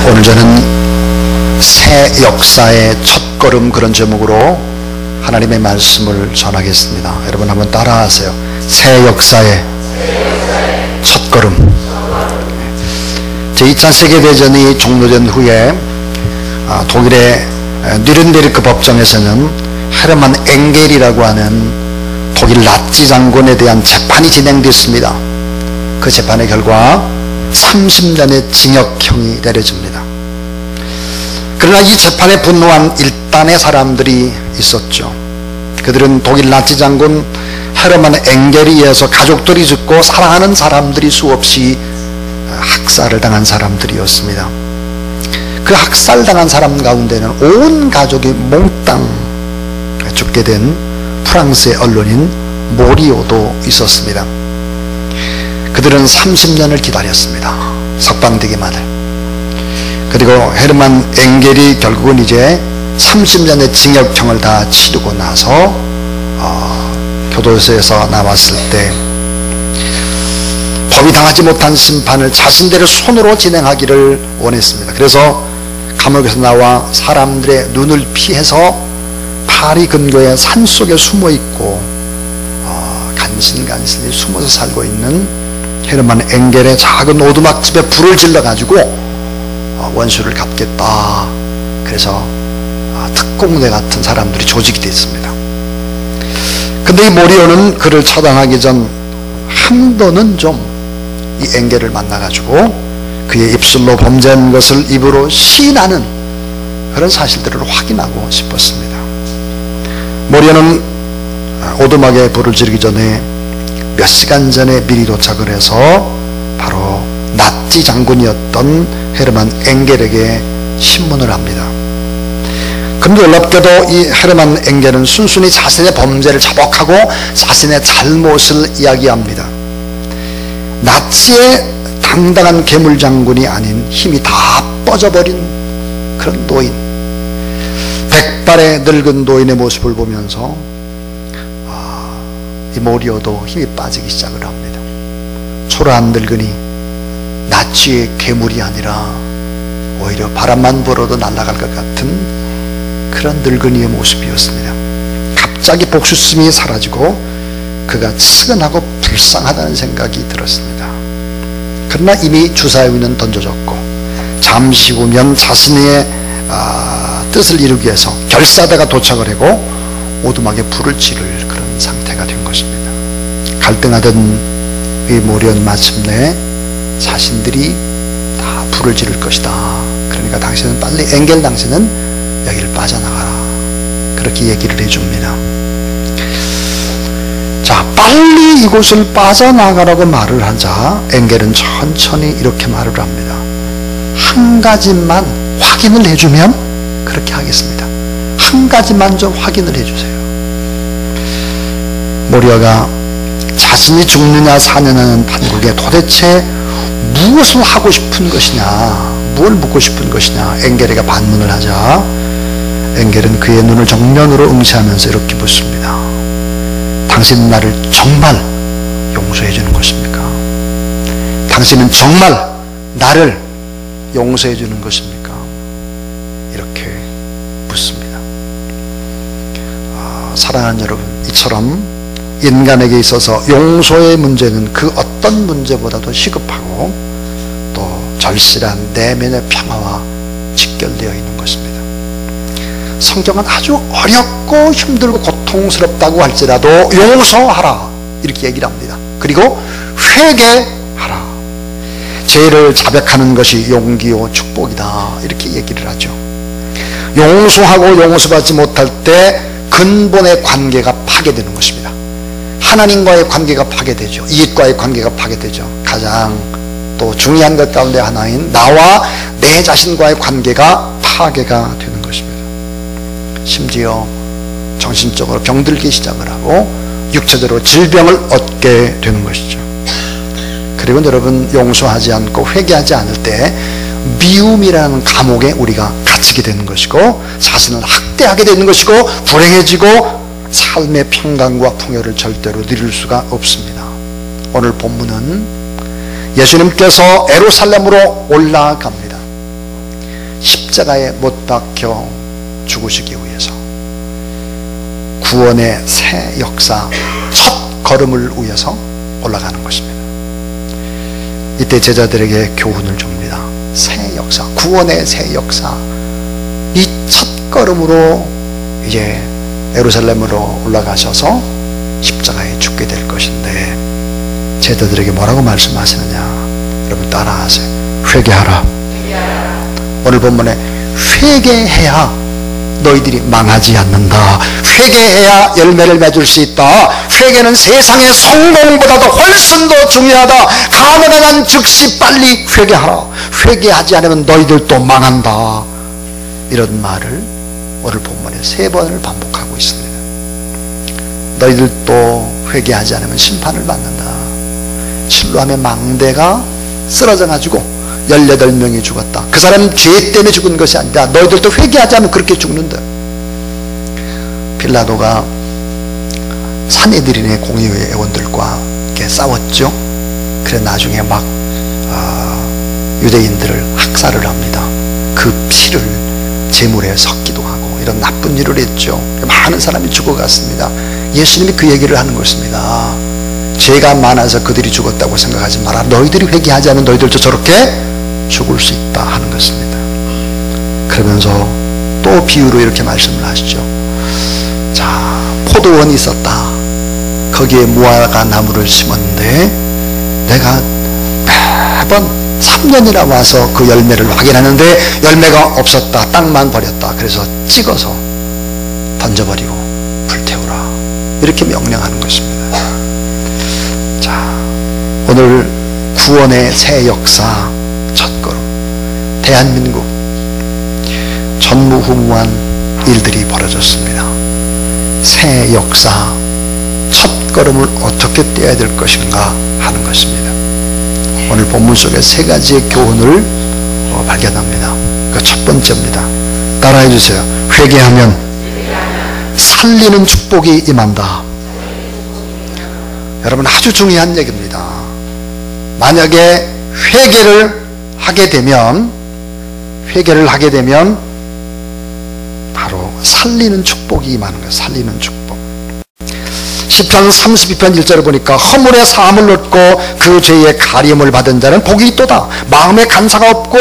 오늘 저는 새 역사의 첫걸음, 그런 제목으로 하나님의 말씀을 전하겠습니다. 여러분 한번 따라하세요. 새 역사의 첫걸음. 제2차 세계대전이 종료된 후에 독일의 뉘른베르크 법정에서는 헤르만 엥겔이라고 하는 독일 나치 장군에 대한 재판이 진행됐습니다. 그 재판의 결과 30년의 징역형이 내려집니다. 그러나 이 재판에 분노한 일단의 사람들이 있었죠. 그들은 독일 나치 장군 헤르만 엥겔에 의해서 가족들이 죽고 사랑하는 사람들이 수없이 학살을 당한 사람들이었습니다. 그 학살당한 사람 가운데는 온 가족이 몽땅 죽게 된 프랑스의 언론인 모리오도 있었습니다. 그들은 30년을 기다렸습니다. 석방되기만을. 그리고 헤르만 엥겔이 결국은 이제 30년의 징역형을 다 치르고 나서 교도소에서 나왔을 때 법이 당하지 못한 심판을 자신들의 손으로 진행하기를 원했습니다. 그래서 감옥에서 나와 사람들의 눈을 피해서 파리 근교의 산속에 숨어있고 간신간신히 숨어서 살고 있는 헤르만 엥겔의 작은 오두막집에 불을 질러가지고 원수를 갚겠다. 그래서 특공대 같은 사람들이 조직이 됐습니다. 근데 이 모리오는 그를 처단하기 전 한 번은 좀 이 엥겔을 만나가지고 그의 입술로 범죄한 것을 입으로 시인하는 그런 사실들을 확인하고 싶었습니다. 모리오는 오두막에 불을 지르기 전에 몇 시간 전에 미리 도착을 해서 바로 나치 장군이었던 헤르만 엥겔에게 신문을 합니다. 그런데 놀랍게도 이 헤르만 엥겔은 순순히 자신의 범죄를 자복하고 자신의 잘못을 이야기합니다. 나치의 당당한 괴물장군이 아닌 힘이 다 뻗어버린 그런 노인, 백발의 늙은 노인의 모습을 보면서 이 모리오도 힘이 빠지기 시작을 합니다. 초라한 늙은이, 나치의 괴물이 아니라 오히려 바람만 불어도 날아갈 것 같은 그런 늙은이의 모습이었습니다. 갑자기 복수심이 사라지고 그가 측은하고 불쌍하다는 생각이 들었습니다. 그러나 이미 주사위는 던져졌고 잠시 후면 자신의 뜻을 이루기 위해서 결사대가 도착을 하고 오두막에 불을 지를 그런 상태가 된 것입니다. 갈등하던 이 모리오는 마침내 자신들이 다 불을 지를 것이다. 그러니까 당신은 빨리, 엥겔 당신은 여기를 빠져나가라. 그렇게 얘기를 해줍니다. 자, 빨리 이곳을 빠져나가라고 말을 하자 엥겔은 천천히 이렇게 말을 합니다. 한 가지만 확인을 해주면 그렇게 하겠습니다. 한 가지만 좀 확인을 해주세요. 모리오가 자신이 죽느냐 사느냐는 판국에 도대체 무엇을 하고 싶은 것이냐, 뭘 묻고 싶은 것이냐 엥겔에게 반문을 하자 엥겔은 그의 눈을 정면으로 응시하면서 이렇게 묻습니다. 당신은 나를 정말 용서해 주는 것입니까? 당신은 정말 나를 용서해 주는 것입니까? 이렇게 묻습니다. 사랑하는 여러분, 이처럼 인간에게 있어서 용서의 문제는 그 어떤 문제보다도 시급하고 또 절실한 내면의 평화와 직결되어 있는 것입니다. 성경은 아주 어렵고 힘들고 고통스럽다고 할지라도 용서하라 이렇게 얘기를 합니다. 그리고 회개하라. 죄를 자백하는 것이 용기요 축복이다 이렇게 얘기를 하죠. 용서하고 용서받지 못할 때 근본의 관계가 파괴되는 것입니다. 하나님과의 관계가 파괴되죠. 이익과의 관계가 파괴되죠. 가장 또 중요한 것 가운데 하나인 나와 내 자신과의 관계가 파괴가 되는 것입니다. 심지어 정신적으로 병들기 시작을 하고 육체적으로 질병을 얻게 되는 것이죠. 그리고 여러분, 용서하지 않고 회개하지 않을 때 미움이라는 감옥에 우리가 갇히게 되는 것이고 자신을 학대하게 되는 것이고 불행해지고 삶의 평강과 풍요를 절대로 누릴 수가 없습니다. 오늘 본문은 예수님께서 예루살렘으로 올라갑니다. 십자가에 못 박혀 죽으시기 위해서 구원의 새 역사 첫 걸음을 위해서 올라가는 것입니다. 이때 제자들에게 교훈을 줍니다. 새 역사, 구원의 새 역사, 이 첫 걸음으로 이제 예루살렘으로 올라가셔서 십자가에 죽게 될 것인데 제자들에게 뭐라고 말씀하시느냐? 여러분 따라하세요. 회개하라. 오늘 본문에 회개해야 너희들이 망하지 않는다. 회개해야 열매를 맺을 수 있다. 회개는 세상의 성공보다도 훨씬 더 중요하다. 가능한 한 즉시 빨리 회개하라. 회개하지 않으면 너희들도 망한다. 이런 말을 오늘 본문에 3번을 반복하고 있습니다. 너희들도 회개하지 않으면 심판을 받는다. 실로암의 망대가 쓰러져 가지고 18명이 죽었다. 그 사람 죄 때문에 죽은 것이 아니라 너희들도 회개하지 않으면 그렇게 죽는다. 빌라도가 산헤드린의 공의회 회원들과 이렇게 싸웠죠. 그래 나중에 막 유대인들을 학살을 합니다. 그 피를 제물에 섞기도 하고 이런 나쁜 일을 했죠. 많은 사람이 죽어갔습니다. 예수님이 그 얘기를 하는 것입니다. 죄가 많아서 그들이 죽었다고 생각하지 마라. 너희들이 회개하지 않으면 너희들도 저렇게 죽을 수 있다 하는 것입니다. 그러면서 또 비유로 이렇게 말씀을 하시죠. 자, 포도원이 있었다. 거기에 무화과 나무를 심었는데 내가 매번 3년이나 와서 그 열매를 확인하는데 열매가 없었다. 땅만 버렸다. 그래서 찍어서 던져버리고 불태우라. 이렇게 명령하는 것입니다. 자, 오늘 구원의 새 역사 첫걸음. 대한민국 전무후무한 일들이 벌어졌습니다. 새 역사 첫걸음을 어떻게 떼야 될 것인가 하는 것입니다. 오늘 본문 속에 3가지의 교훈을 발견합니다. 그 첫 번째입니다. 따라해 주세요. 회개하면 살리는 축복이 임한다. 여러분 아주 중요한 얘기입니다. 만약에 회개를 하게 되면 바로 살리는 축복이 임하는 거예요. 살리는 축복. 시편 32편 1절을 보니까 허물의 사함을 얻고 그 죄의 가림을 받은 자는 복이 있도다. 마음에 간사가 없고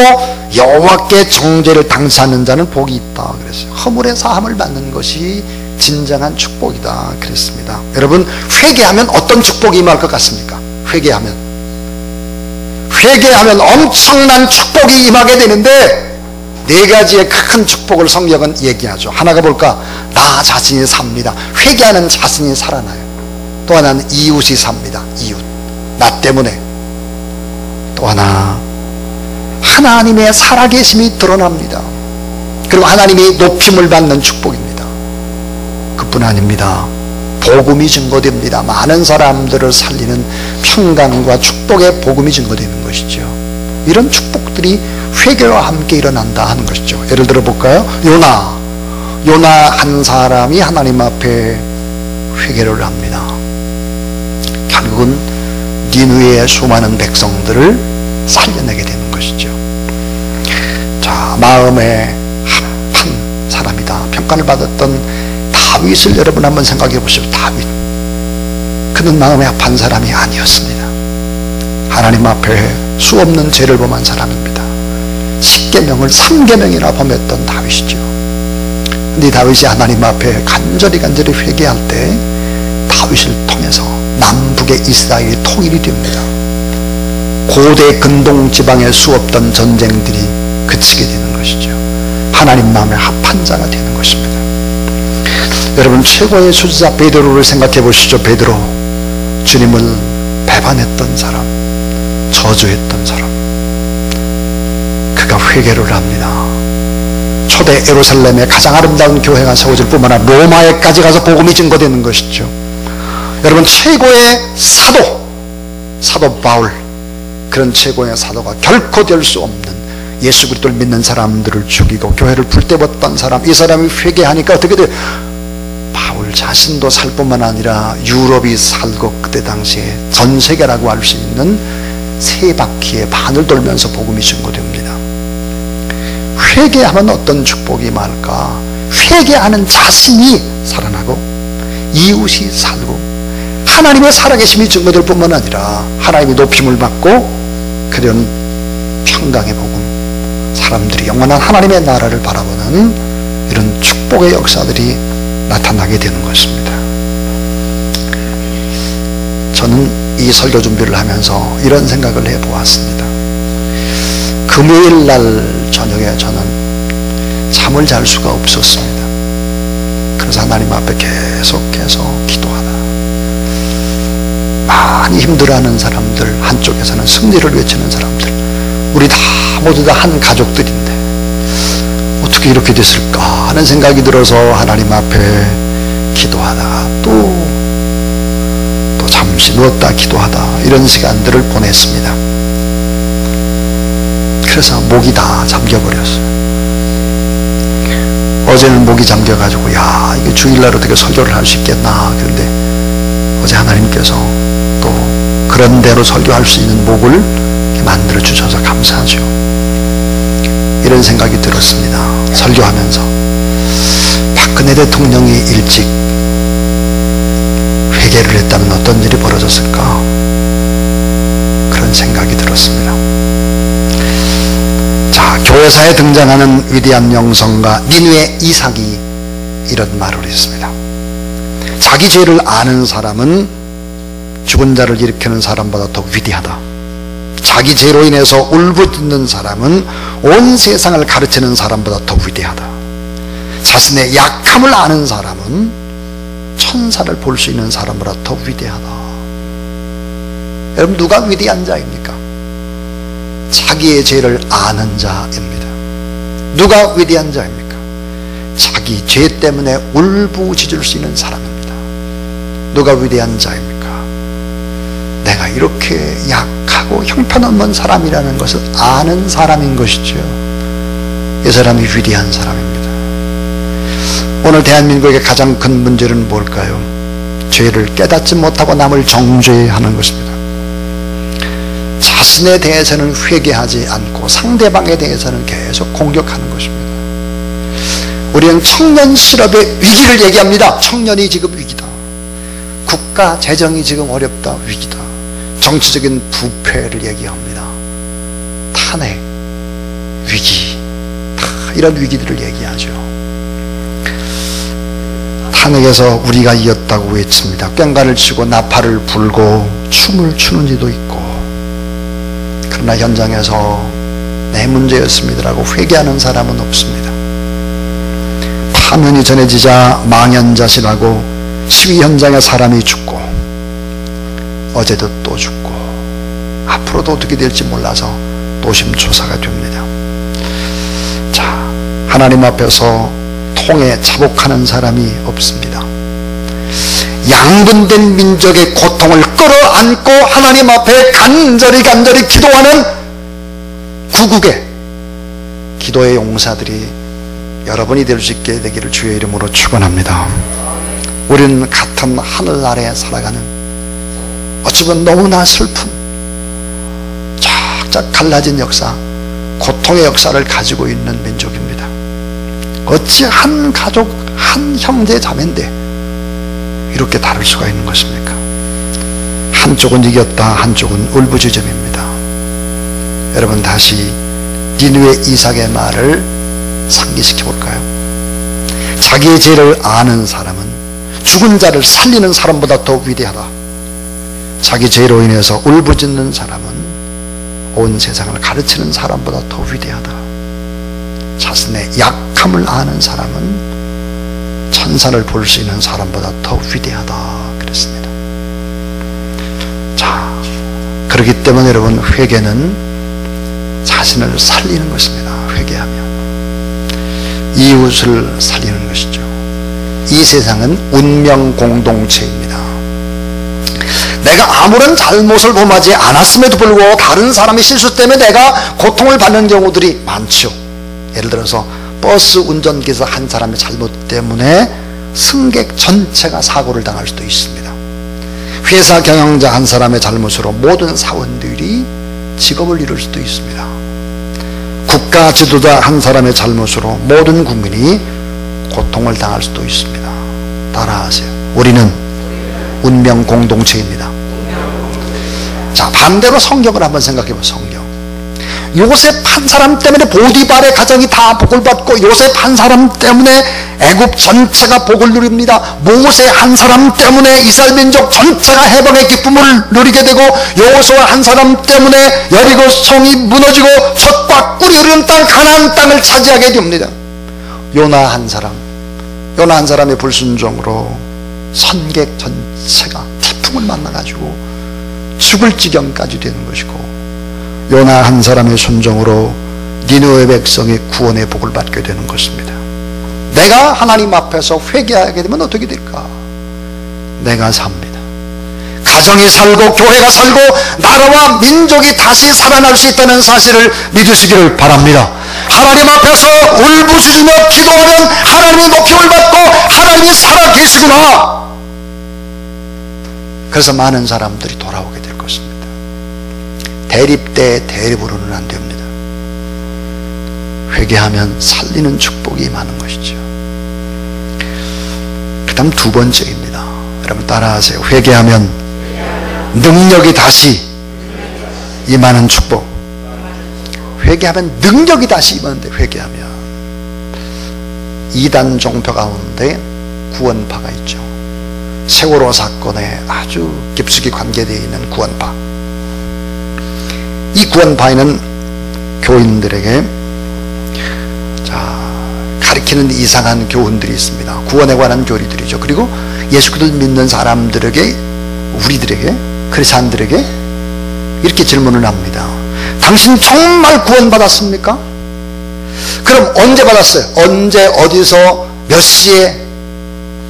여호와께 정죄를 당치하는 자는 복이 있다. 그랬어요. 허물의 사함을 받는 것이 진정한 축복이다. 그랬습니다. 여러분 회개하면 어떤 축복이 임할 것 같습니까? 회개하면 엄청난 축복이 임하게 되는데 4가지의 큰 축복을 성경은 얘기하죠. 하나가 뭘까? 나 자신이 삽니다. 회개하는 자신이 살아나요. 또 하나는 이웃이 삽니다. 이웃. 나 때문에. 또 하나 하나님의 살아계심이 드러납니다. 그리고 하나님이 높임을 받는 축복입니다. 그뿐 아닙니다. 복음이 증거됩니다. 많은 사람들을 살리는 평강과 축복의 복음이 증거되는 것이죠. 이런 축복들이 회개와 함께 일어난다 하는 것이죠. 예를 들어 볼까요? 요나 한 사람이 하나님 앞에 회개를 합니다. 결국은 니느웨의 수많은 백성들을 살려내게 되는 것이죠. 자, 마음에 합한 사람이다 평가를 받았던 다윗을 여러분 한번 생각해 보십시오. 다윗, 그는 마음에 합한 사람이 아니었습니다. 하나님 앞에 수없는 죄를 범한 사람입니다. 10계명을 3계명이나 범했던 다윗이죠. 근데 다윗이 하나님 앞에 간절히 회개할 때 다윗을 통해서 남북의 이스라엘이 통일이 됩니다. 고대 근동 지방에 수없던 전쟁들이 그치게 되는 것이죠. 하나님 마음에 합한 자가 되는 것입니다. 여러분 최고의 수지자 베드로를 생각해 보시죠. 베드로, 주님을 배반했던 사람, 저주했던 사람, 그가 회개를 합니다. 초대 예루살렘의 가장 아름다운 교회가 세워질 뿐만 아니라 로마에까지 가서 복음이 증거되는 것이죠. 여러분 최고의 사도 바울, 그런 최고의 사도가 결코 될 수 없는 예수 그리스도를 믿는 사람들을 죽이고 교회를 불태웠던 사람, 이 사람이 회개하니까 어떻게 돼요? 바울 자신도 살 뿐만 아니라 유럽이 살고 그때 당시에 전 세계라고 할 수 있는 3바퀴의 반을 돌면서 복음이 증거됩니다. 회개하면 어떤 축복이 임할까? 회개하는 자신이 살아나고 이웃이 살고 하나님의 살아계심이 증거될 뿐만 아니라 하나님의 높임을 받고 그런 평강의 복음, 사람들이 영원한 하나님의 나라를 바라보는 이런 축복의 역사들이 나타나게 되는 것입니다. 저는 이 설교 준비를 하면서 이런 생각을 해보았습니다. 금요일 날 저녁에 저는 잠을 잘 수가 없었습니다. 그래서 하나님 앞에 계속해서 기도하다. 많이 힘들어하는 사람들, 한쪽에서는 승리를 외치는 사람들, 우리 다 모두 다 한 가족들인데 어떻게 이렇게 됐을까 하는 생각이 들어서 하나님 앞에 기도하다가 또 잠시 누웠다 기도하다 이런 시간들을 보냈습니다. 그래서 목이 다 잠겨버렸어요. 어제는 목이 잠겨가지고 야 이게 주일날 어떻게 설교를 할 수 있겠나. 그런데 어제 하나님께서 또 그런 대로 설교할 수 있는 목을 만들어 주셔서 감사하죠. 이런 생각이 들었습니다. 설교하면서 박근혜 대통령이 일찍 회개를 했다면 어떤 일이 벌어졌을까 그런 생각이 들었습니다. 자, 교회사에 등장하는 위대한 영성가 니느웨 이삭이 이런 말을 했습니다. 자기 죄를 아는 사람은 죽은 자를 일으키는 사람보다 더 위대하다. 자기 죄로 인해서 울부짖는 사람은 온 세상을 가르치는 사람보다 더 위대하다. 자신의 약함을 아는 사람은 천사를 볼 수 있는 사람보다 더 위대하다. 여러분, 누가 위대한 자입니까? 자기의 죄를 아는 자입니다. 누가 위대한 자입니까? 자기 죄 때문에 울부짖을 수 있는 사람입니다. 누가 위대한 자입니까? 내가 이렇게 약하고 형편없는 사람이라는 것을 아는 사람인 것이죠. 이 사람이 위대한 사람입니다. 오늘 대한민국의 가장 큰 문제는 뭘까요? 죄를 깨닫지 못하고 남을 정죄하는 것입니다. 자신에 대해서는 회개하지 않고 상대방에 대해서는 계속 공격하는 것입니다. 우리는 청년 실업의 위기를 얘기합니다. 청년이 지금 위기다. 국가 재정이 지금 어렵다. 위기다. 정치적인 부패를 얘기합니다. 탄핵, 위기, 다 이런 위기들을 얘기하죠. 탄핵에서 우리가 이겼다고 외칩니다. 꽹과를 치고 나팔을 불고 춤을 추는 이도 있고, 그러나 현장에서 내 문제였습니다라고 회개하는 사람은 없습니다. 파면이 전해지자 망연자실하고 시위 현장에 사람이 죽고 어제도 또 죽고 앞으로도 어떻게 될지 몰라서 노심초사가 됩니다. 자, 하나님 앞에서 통에 자복하는 사람이 없습니다. 양분된 민족의 고통을 끌어안고 하나님 앞에 간절히 기도하는 구국의 기도의 용사들이 여러분이 될 수 있게 되기를 주의 이름으로 축원합니다. 우리는 같은 하늘 아래에 살아가는 어찌 보면 너무나 슬픈 쫙쫙 갈라진 역사, 고통의 역사를 가지고 있는 민족입니다. 어찌 한 가족, 한 형제 자매인데 이렇게 다를 수가 있는 것입니까? 한쪽은 이겼다, 한쪽은 울부짖음입니다. 여러분, 다시 니느웨 이삭의 말을 상기시켜 볼까요? 자기의 죄를 아는 사람은 죽은 자를 살리는 사람보다 더 위대하다. 자기 죄로 인해서 울부짖는 사람은 온 세상을 가르치는 사람보다 더 위대하다. 자신의 약함을 아는 사람은 천사를 볼 수 있는 사람보다 더 위대하다 그랬습니다. 자, 그렇기 때문에 여러분, 회개는 자신을 살리는 것입니다. 회개하면 이웃을 살리는 것이죠. 이 세상은 운명 공동체입니다. 내가 아무런 잘못을 범하지 않았음에도 불구하고 다른 사람의 실수 때문에 내가 고통을 받는 경우들이 많죠. 예를 들어서 버스 운전기사 한 사람의 잘못 때문에 승객 전체가 사고를 당할 수도 있습니다. 회사 경영자 한 사람의 잘못으로 모든 사원들이 직업을 잃을 수도 있습니다. 국가 지도자 한 사람의 잘못으로 모든 국민이 고통을 당할 수도 있습니다. 따라하세요. 우리는 운명 공동체입니다. 자, 반대로 성경을 한번 생각해 보세요. 성경. 요셉 한 사람 때문에 보디발의 가정이 다 복을 받고, 요셉 한 사람 때문에 애굽 전체가 복을 누립니다. 모세 한 사람 때문에 이스라엘 민족 전체가 해방의 기쁨을 누리게 되고, 여호수아 한 사람 때문에 여리고 성이 무너지고 젖과 꿀이 흐르는 땅 가나안 땅을 차지하게 됩니다. 요나 한 사람의 불순종으로 선객 전체가 태풍을 만나가지고 죽을 지경까지 되는 것이고, 요나 한 사람의 순종으로 니느웨 백성이 구원의 복을 받게 되는 것입니다. 내가 하나님 앞에서 회개하게 되면 어떻게 될까? 내가 삽니다. 가정이 살고 교회가 살고 나라와 민족이 다시 살아날 수 있다는 사실을 믿으시기를 바랍니다. 하나님 앞에서 울부짖으며 기도하면 하나님이 높임을 받고 하나님이 살아계시구나. 그래서 많은 사람들이 돌아오게 될 것입니다. 대립대 대립으로는 안 됩니다. 회개하면 살리는 축복이 많은 것이죠. 그 다음 두 번째입니다. 여러분 따라하세요. 회개하면 능력이 다시 임하는 축복. 회개하면 능력이 다시 임하는데, 회개하면 이단 종교 가운데 구원파가 있죠. 세월호 사건에 아주 깊숙이 관계되어 있는 구원파. 이 구원파에는 교인들에게 가리키는 이상한 교훈들이 있습니다. 구원에 관한 교리들이죠. 그리고 예수 그리스도를 믿는 사람들에게, 우리들에게, 크리스찬들에게 이렇게 질문을 합니다. 당신 정말 구원받았습니까? 그럼 언제 받았어요? 언제, 어디서, 몇 시에,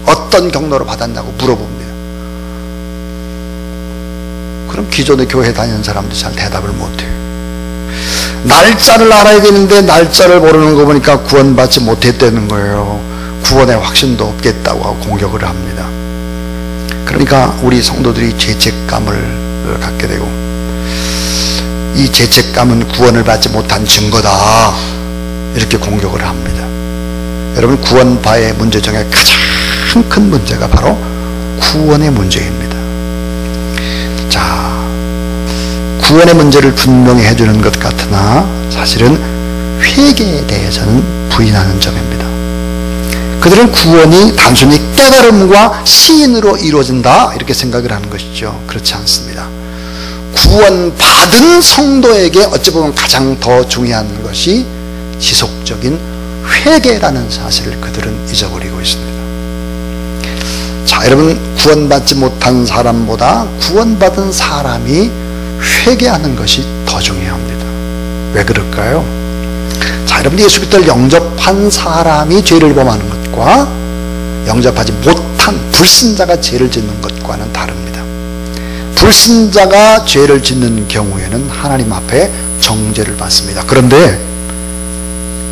어떤 경로로 받았냐고 물어봅니다. 그럼 기존의 교회 다니는 사람들이 잘 대답을 못해요. 날짜를 알아야 되는데 날짜를 모르는 거 보니까 구원받지 못했다는 거예요. 구원의 확신도 없겠다고 하고 공격을 합니다. 그러니까 우리 성도들이 죄책감을 갖게 되고, 이 죄책감은 구원을 받지 못한 증거다, 이렇게 공격을 합니다. 여러분, 구원파의 문제 중에 가장 큰 문제가 바로 구원의 문제입니다. 자, 구원의 문제를 분명히 해주는 것 같으나 사실은 회개에 대해서는 부인하는 점입니다. 그들은 구원이 단순히 깨달음과 시인으로 이루어진다, 이렇게 생각을 하는 것이죠. 그렇지 않습니다. 구원받은 성도에게 어찌 보면 가장 더 중요한 것이 지속적인 회개라는 사실을 그들은 잊어버리고 있습니다. 자, 여러분, 구원받지 못한 사람보다 구원받은 사람이 회개하는 것이 더 중요합니다. 왜 그럴까요? 자, 여러분, 예수 그리스도를 영접한 사람이 죄를 범하는 것과 영접하지 못한 불신자가 죄를 짓는 것과는 다릅니다. 불신자가 죄를 짓는 경우에는 하나님 앞에 정죄를 받습니다. 그런데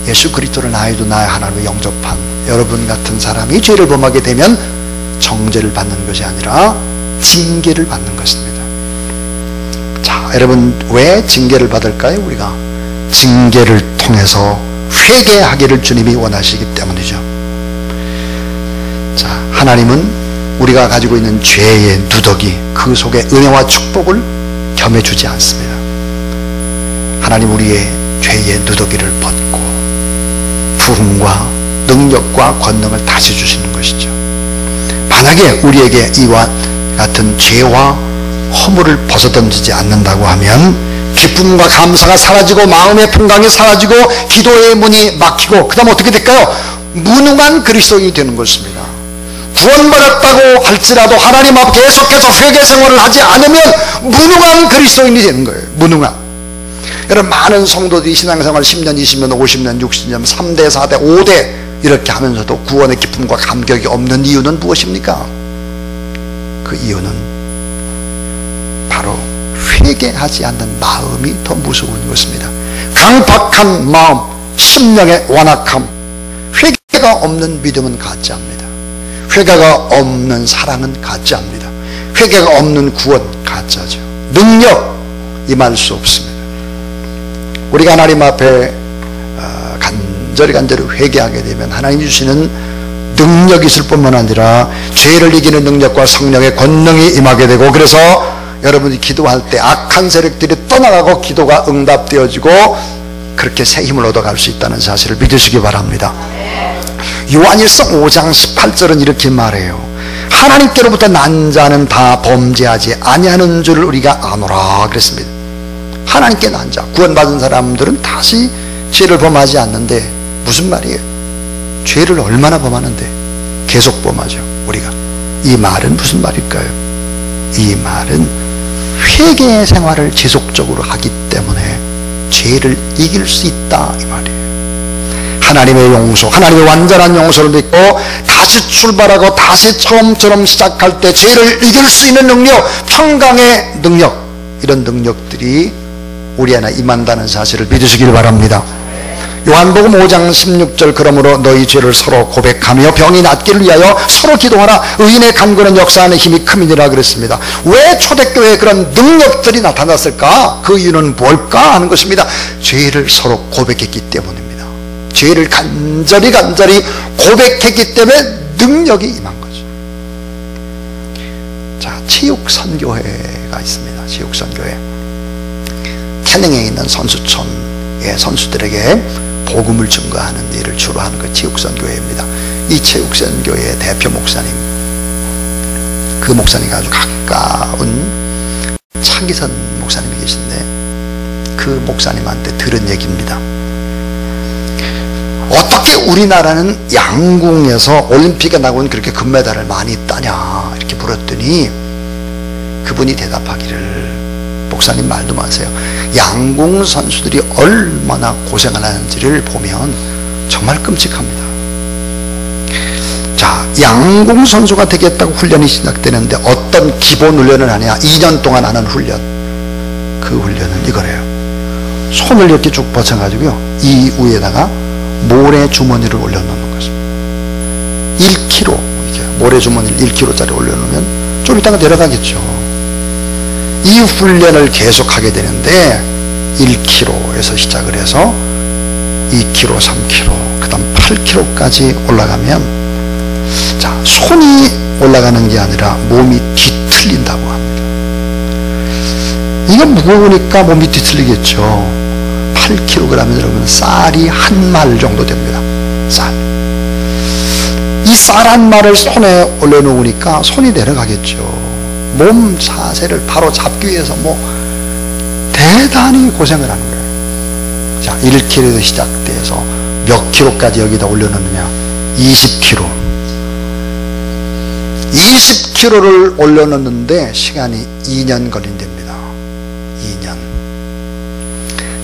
예수 그리스도를 나이도 나의 하나님을 영접한 여러분 같은 사람이 죄를 범하게 되면 정죄를 받는 것이 아니라 징계를 받는 것입니다. 자, 여러분, 왜 징계를 받을까요? 우리가 징계를 통해서 회개하기를 주님이 원하시기 때문이죠. 자, 하나님은 우리가 가지고 있는 죄의 누더기, 그 속에 은혜와 축복을 겸해주지 않습니다. 하나님 우리의 죄의 누더기를 벗고 부흥과 능력과 권능을 다시 주시는 것이죠. 만약에 우리에게 이와 같은 죄와 허물을 벗어던지지 않는다고 하면 기쁨과 감사가 사라지고 마음의 평강이 사라지고 기도의 문이 막히고, 그 다음 어떻게 될까요? 무능한 그리스도인이 되는 것입니다. 구원받았다고 할지라도 하나님 앞에 계속해서 회개 생활을 하지 않으면 무능한 그리스도인이 되는 거예요. 무능한. 여러분, 많은 성도들이 신앙생활 10년, 20년, 50년, 60년, 3대, 4대, 5대 이렇게 하면서도 구원의 기쁨과 감격이 없는 이유는 무엇입니까? 그 이유는 바로 회개하지 않는 마음이 더 무서운 것입니다. 강박한 마음, 심령의 완악함, 회개가 없는 믿음은 가짜입니다. 회개가 없는 사랑은 가짜입니다. 회개가 없는 구원 가짜죠. 능력 임할 수 없습니다. 우리가 하나님 앞에 간절히 회개하게 되면 하나님이 주시는 능력이 있을 뿐만 아니라 죄를 이기는 능력과 성령의 권능이 임하게 되고, 그래서 여러분이 기도할 때 악한 세력들이 떠나가고 기도가 응답되어지고 그렇게 새 힘을 얻어갈 수 있다는 사실을 믿으시기 바랍니다. 요한일서 5장 18절은 이렇게 말해요. 하나님께로부터 난 자는 다 범죄하지 아니하는 줄을 우리가 아노라 그랬습니다. 하나님께 난 자, 구원받은 사람들은 다시 죄를 범하지 않는데, 무슨 말이에요? 죄를 얼마나 범하는데 계속 범하죠, 우리가. 이 말은 무슨 말일까요? 이 말은 회개의 생활을 지속적으로 하기 때문에 죄를 이길 수 있다, 이 말이에요. 하나님의 용서, 하나님의 완전한 용서를 믿고 다시 출발하고 다시 처음처럼 시작할 때 죄를 이길 수 있는 능력, 평강의 능력, 이런 능력들이 우리 안에 임한다는 사실을 믿으시길 바랍니다. 요한복음 5장 16절, 그러므로 너희 죄를 서로 고백하며 병이 낫기를 위하여 서로 기도하라. 의인의 간구는 역사하는 힘이 큼이니라 그랬습니다. 왜 초대교회에 그런 능력들이 나타났을까? 그 이유는 뭘까 하는 것입니다. 죄를 서로 고백했기 때문입니다. 죄를 간절히 고백했기 때문에 능력이 임한 거죠. 자, 체육선교회가 있습니다. 체육선교회. 태능에 있는 선수촌의 선수들에게 복음을 증거하는 일을 주로 하는 것, 체육선교회입니다. 이 체육선교회의 대표 목사님, 그 목사님과 아주 가까운 차기선 목사님이 계신데, 그 목사님한테 들은 얘기입니다. 어떻게 우리나라는 양궁에서 올림픽에 나가면 그렇게 금메달을 많이 따냐 이렇게 물었더니 그분이 대답하기를, 목사님 말도 마세요. 양궁 선수들이 얼마나 고생을 하는지를 보면 정말 끔찍합니다. 자, 양궁 선수가 되겠다고 훈련이 시작되는데 어떤 기본 훈련을 하냐? 2년 동안 하는 훈련. 그 훈련은 이거래요. 손을 이렇게 쭉 뻗쳐가지고요, 이 위에다가 모래주머니를 올려놓는 것입니다. 1kg, 이렇게 모래주머니를 1kg짜리 올려놓으면 좀 이따가 내려가겠죠. 이 훈련을 계속하게 되는데 1kg에서 시작을 해서 2kg, 3kg, 그 다음 8kg까지 올라가면, 자, 손이 올라가는 게 아니라 몸이 뒤틀린다고 합니다. 이거 무거우니까 몸이 뒤틀리겠죠. 8kg이면 여러분 쌀이 한 말 정도 됩니다. 쌀. 이 쌀 한 말을 손에 올려놓으니까 손이 내려가겠죠. 몸 자세를 바로 잡기 위해서 대단히 고생을 하는 거예요. 자, 1kg에서 시작돼서 몇 킬로까지 여기다 올려놓느냐? 20kg. 20kg를 올려놓는데 시간이 2년 걸린답니다. 2년.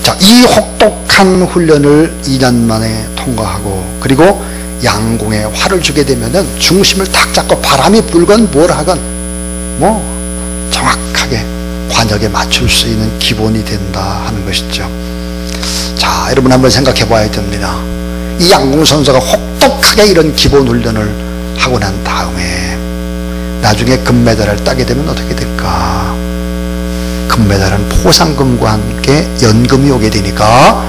자, 이 혹독한 훈련을 2년 만에 통과하고, 그리고 양궁에 활을 주게 되면은 중심을 탁 잡고 바람이 불건 뭘 하건 정확하게 관역에 맞출 수 있는 기본이 된다 하는 것이죠. 자, 여러분 한번 생각해 봐야 됩니다. 이 양궁 선수가 혹독하게 이런 기본 훈련을 하고 난 다음에 나중에 금메달을 따게 되면 어떻게 될까? 금메달은 포상금과 함께 연금이 오게 되니까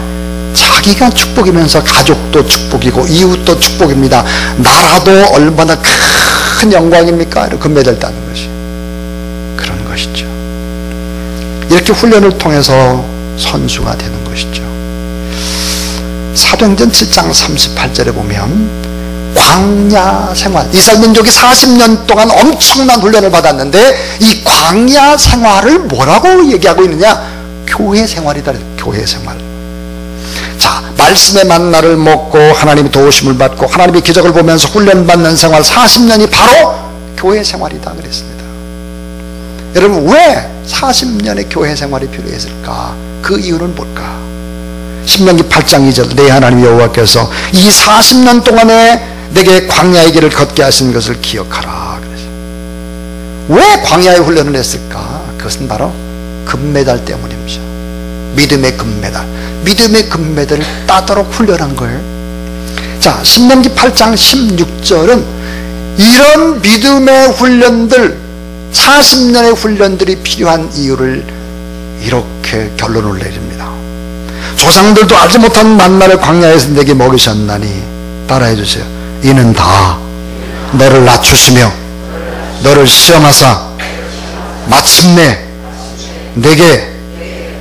자기가 축복이면서 가족도 축복이고 이웃도 축복입니다. 나라도 얼마나 큰 영광입니까? 이렇게 금메달 따는 것이. 그런 것이죠. 이렇게 훈련을 통해서 선수가 되는 것이죠. 사도행전 7장 38절에 보면 광야 생활, 이스라엘 민족이 40년 동안 엄청난 훈련을 받았는데 이 광야 생활을 뭐라고 얘기하고 있느냐? 교회 생활이다. 교회 생활. 자, 말씀의 만나를 먹고 하나님의 도우심을 받고 하나님의 기적을 보면서 훈련받는 생활 40년이 바로 교회 생활이다 그랬습니다. 여러분, 왜 40년의 교회 생활이 필요했을까? 그 이유는 뭘까? 신명기 8장 2절, 내 하나님 여호와께서 이 40년 동안에 내게 광야의 길을 걷게 하신 것을 기억하라 그랬어요. 왜 광야의 훈련을 했을까? 그것은 바로 금메달 때문입니다. 믿음의 금메달. 믿음의 금메달을 따도록 훈련한 거예요. 자, 신명기 8장 16절은 이런 믿음의 훈련들, 40년의 훈련들이 필요한 이유를 이렇게 결론을 내립니다. 조상들도 알지 못한 만나를 광야에서 내게 먹이셨나니 따라해 주세요. 이는 다 너를 낮추시며 너를 시험하사 마침내 내게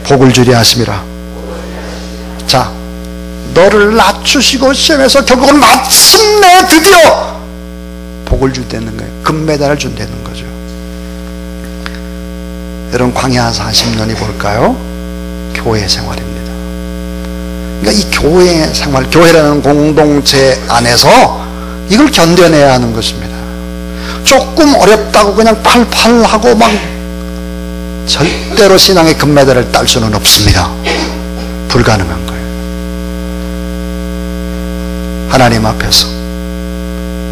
복을 주려 하심이라. 자, 너를 낮추시고 시험해서 결국은 마침내 드디어 복을 준다는 거예요. 금메달을 준다는 거죠. 여러분, 광야 40년이 뭘까요? 교회 생활입니다. 그러니까 이 교회 생활, 교회라는 공동체 안에서 이걸 견뎌내야 하는 것입니다. 조금 어렵다고 그냥 팔팔하고 막 절대로 신앙의 금메달을 딸 수는 없습니다. 불가능한 거예요. 하나님 앞에서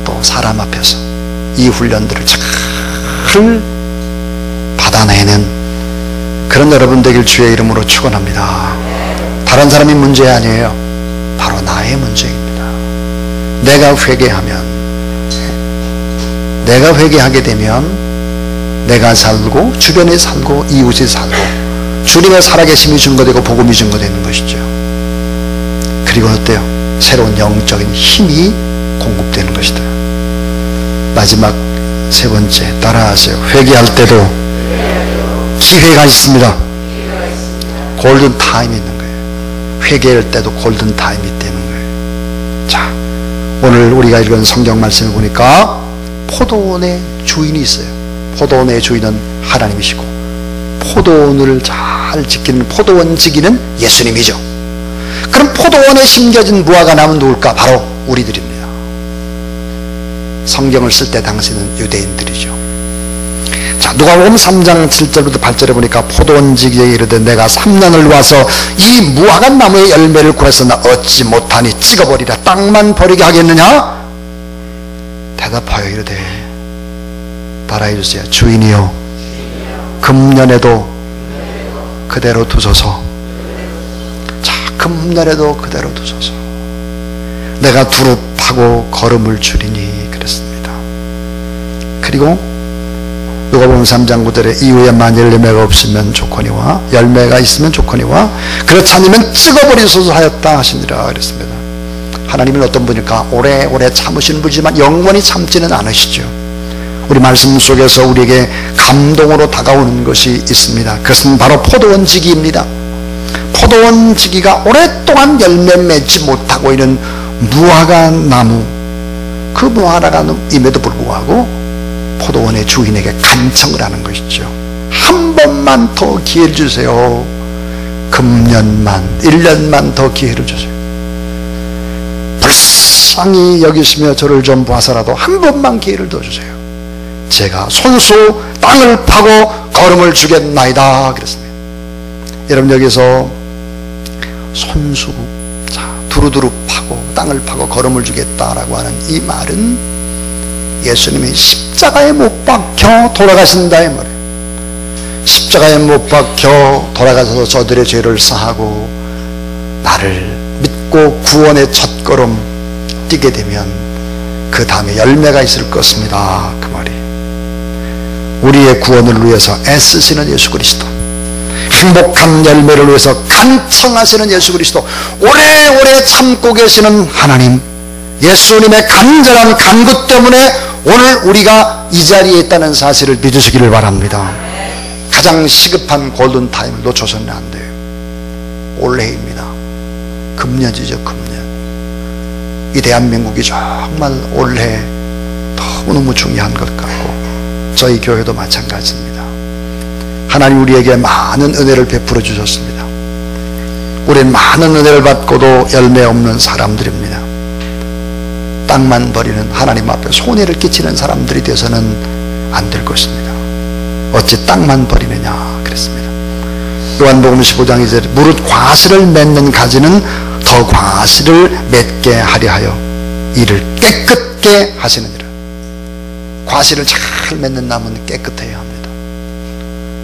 또 사람 앞에서 이 훈련들을 잘 받아내는 그런 여러분 되길 주의 이름으로 축원합니다. 다른 사람이 문제 아니에요. 바로 나의 문제입니다. 내가 회개하게 되면 내가 살고 주변에 살고 이웃이 살고 주님의 살아계심이 증거되고 복음이 증거되는 것이죠. 그리고 어때요? 새로운 영적인 힘이 공급되는 것이다. 마지막 세 번째, 따라하세요. 회개할 때도 기회가 있습니다. 골든 타임이 있는 거예요. 회개할 때도 골든 타임이 있다는 거예요. 자, 오늘 우리가 읽은 성경 말씀을 보니까 포도원의 주인이 있어요. 포도원의 주인은 하나님이시고 포도원을 잘 지키는 포도원 지기는 예수님이죠. 그럼 포도원에 심겨진 무화과 나무는 누굴까? 바로 우리들입니다. 성경을 쓸 때 당시는 유대인들이죠. 자, 누가복음 3장 7절부터 8절에 보니까 포도원 지기에게 이르되 내가 3년을 와서 이 무화과 나무의 열매를 구했으나 얻지 못하니 찍어버리라. 땅만 버리게 하겠느냐? 대답하여 이르되, 따라해 주세요. 주인이여, 금년에도 그대로 두소서. 자, 금년에도 그대로 두소서. 내가 두릅하고 걸음을 줄이니 그랬습니다. 그리고 누가복음 3장 9절에 이후에만 열매가 없으면 좋거니와 열매가 있으면 좋거니와 그렇지 않으면 찍어버리소서 하였다 하시니라 그랬습니다. 하나님은 어떤 분일까? 오래오래 참으시는 분이지만 영원히 참지는 않으시죠. 우리 말씀 속에서 우리에게 감동으로 다가오는 것이 있습니다. 그것은 바로 포도원지기입니다. 포도원지기가 오랫동안 열매 맺지 못하고 있는 무화과 나무, 그 무화과 나무임에도 불구하고 포도원의 주인에게 간청을 하는 것이죠. 한 번만 더 기회를 주세요. 금년만, 1년만 더 기회를 주세요. 불쌍히 여기시며 저를 좀 봐서라도 한 번만 기회를 더 주세요. 제가 손수 땅을 파고 걸음을 주겠나이다 그랬습니다. 여러분, 여기서 손수, 자, 두루두루 파고 땅을 파고 걸음을 주겠다라고 하는 이 말은 예수님이 십자가에 못 박혀 돌아가신다의 말이에요. 십자가에 못 박혀 돌아가셔서 저들의 죄를 사하고 나를 믿고 구원의 첫걸음 뛰게 되면 그 다음에 열매가 있을 것입니다. 그 말이에요. 우리의 구원을 위해서 애쓰시는 예수 그리스도, 행복한 열매를 위해서 간청하시는 예수 그리스도, 오래오래 참고 계시는 하나님, 예수님의 간절한 간구 때문에 오늘 우리가 이 자리에 있다는 사실을 믿으시기를 바랍니다. 가장 시급한 골든타임을 놓쳐서는 안 돼요. 올해입니다. 금년이죠. 금년. 이 대한민국이 정말 올해 너무너무 중요한 것 같고 저희 교회도 마찬가지입니다. 하나님 우리에게 많은 은혜를 베풀어 주셨습니다. 우리는 많은 은혜를 받고도 열매 없는 사람들입니다. 땅만 버리는, 하나님 앞에 손해를 끼치는 사람들이 되어서는 안 될 것입니다. 어찌 땅만 버리느냐 그랬습니다. 요한복음 15장 2절에 무릇 과실을 맺는 가지는 더 과실을 맺게 하려 하여 이를 깨끗게 하시느니라. 과실을 잘 맺는 나무는 깨끗해야 합니다.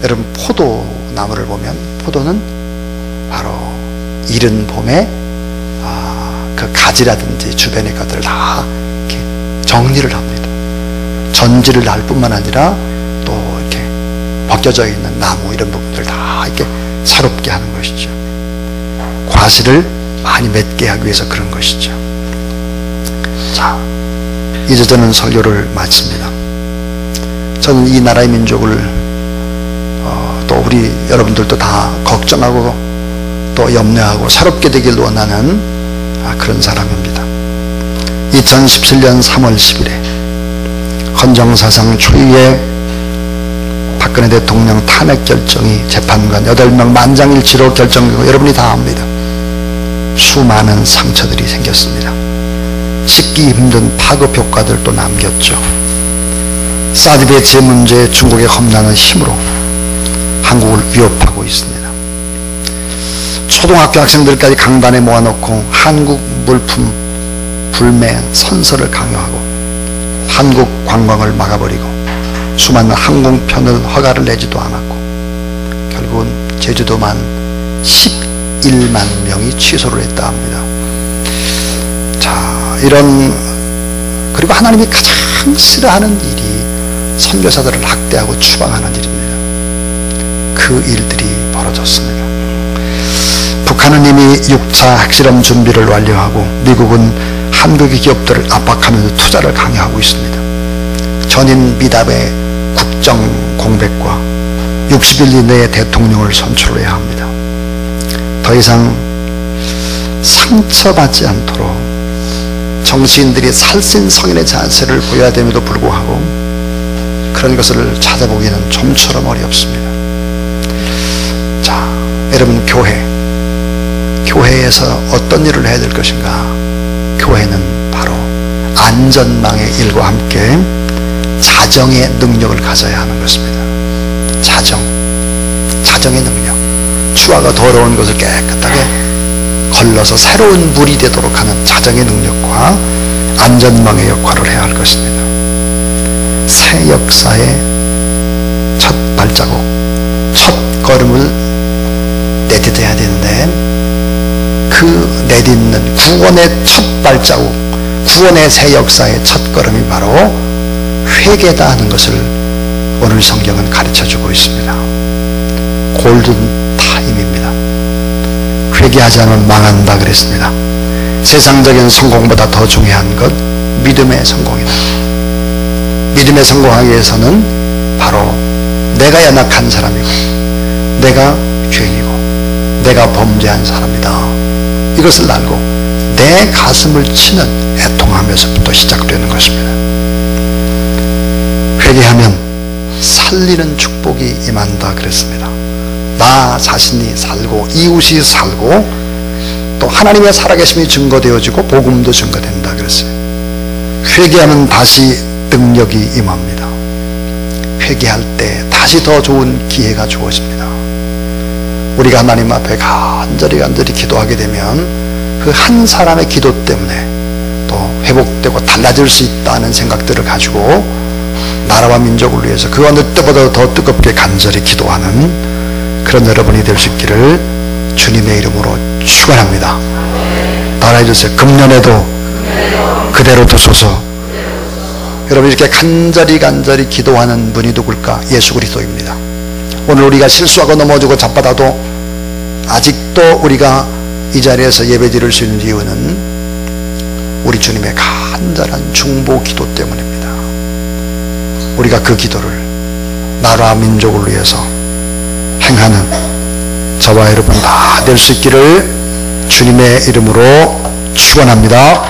여러분, 포도나무를 보면 포도는 바로 이른 봄에 그 가지라든지 주변의 것들을 다 이렇게 정리를 합니다. 전지를 날 뿐만 아니라 또 이렇게 벗겨져 있는 나무 이런 부분들을 다 이렇게 새롭게 하는 것이죠. 과실을 많이 맺게 하기 위해서 그런 것이죠. 자, 이제 저는 설교를 마칩니다. 저는 이 나라의 민족을 또 우리 여러분들도 다 걱정하고 또 염려하고 새롭게 되길 원하는 그런 사람입니다. 2017년 3월 10일에 헌정사상 초유의 박근혜 대통령 탄핵 결정이 재판관 8명 만장일치로 결정되고 여러분이 다 압니다. 수많은 상처들이 생겼습니다. 씻기 힘든 파급 효과들도 남겼죠. 사드 배치 문제 중국의 험난한 힘으로 한국을 위협하고 있습니다. 초등학교 학생들까지 강단에 모아놓고 한국 물품 불매 선서를 강요하고 한국 관광을 막아버리고 수많은 항공편을 허가를 내지도 않았고 결국은 제주도만 11만 명이 취소를 했다 합니다. 자, 그리고 하나님이 가장 싫어하는 일이 선교사들을 학대하고 추방하는 일입니다. 그 일들이 벌어졌습니다. 북한은 이미 6차 핵실험 준비를 완료하고 미국은 한국의 기업들을 압박하면서 투자를 강요하고 있습니다. 전인 미답의 국정 공백과 60일 이내에 대통령을 선출해야 합니다. 더 이상 상처받지 않도록 정치인들이 살신성인의 자세를 보여야 됨에도 불구하고 그런 것을 찾아보기에는 좀처럼 어렵습니다. 자, 여러분, 교회에서 어떤 일을 해야 될 것인가? 교회는 바로 안전망의 일과 함께 자정의 능력을 가져야 하는 것입니다. 자정의 능력. 추하고 더러운 것을 깨끗하게 걸러서 새로운 물이 되도록 하는 자정의 능력과 안전망의 역할을 해야 할 것입니다. 새 역사의 첫 발자국, 첫 걸음을 내딛어야 되는데 그 내딛는 구원의 첫 발자국, 구원의 새 역사의 첫 걸음이 바로 회개다 하는 것을 오늘 성경은 가르쳐주고 있습니다. 골든 타임입니다. 회개하지 않으면 망한다 그랬습니다. 세상적인 성공보다 더 중요한 것 믿음의 성공이다. 믿음에 성공하기 위해서는 바로 내가 연약한 사람이고 내가 죄인이고 내가 범죄한 사람이다. 이것을 알고 내 가슴을 치는 애통하면서부터 시작되는 것입니다. 회개하면 살리는 축복이 임한다 그랬습니다. 나 자신이 살고 이웃이 살고 또 하나님의 살아계심이 증거되어지고 복음도 증거된다 그랬어요. 회개하면 다시 능력이 임합니다. 회개할 때 다시 더 좋은 기회가 주어집니다. 우리가 하나님 앞에 간절히 기도하게 되면 그 한 사람의 기도 때문에 또 회복되고 달라질 수 있다는 생각들을 가지고 나라와 민족을 위해서 그 어느 때보다 더 뜨겁게 간절히 기도하는 그런 여러분이 될 수 있기를 주님의 이름으로 축원합니다. 따라해주세요. 금년에도 그대로 두소서. 여러분, 이렇게 간절히 기도하는 분이 누굴까? 예수 그리스도입니다. 오늘 우리가 실수하고 넘어지고 잡받아도 아직도 우리가 이 자리에서 예배드릴 수 있는 이유는 우리 주님의 간절한 중보 기도 때문입니다. 우리가 그 기도를 나라 민족을 위해서 행하는 저와 여러분 다 될 수 있기를 주님의 이름으로 축원합니다.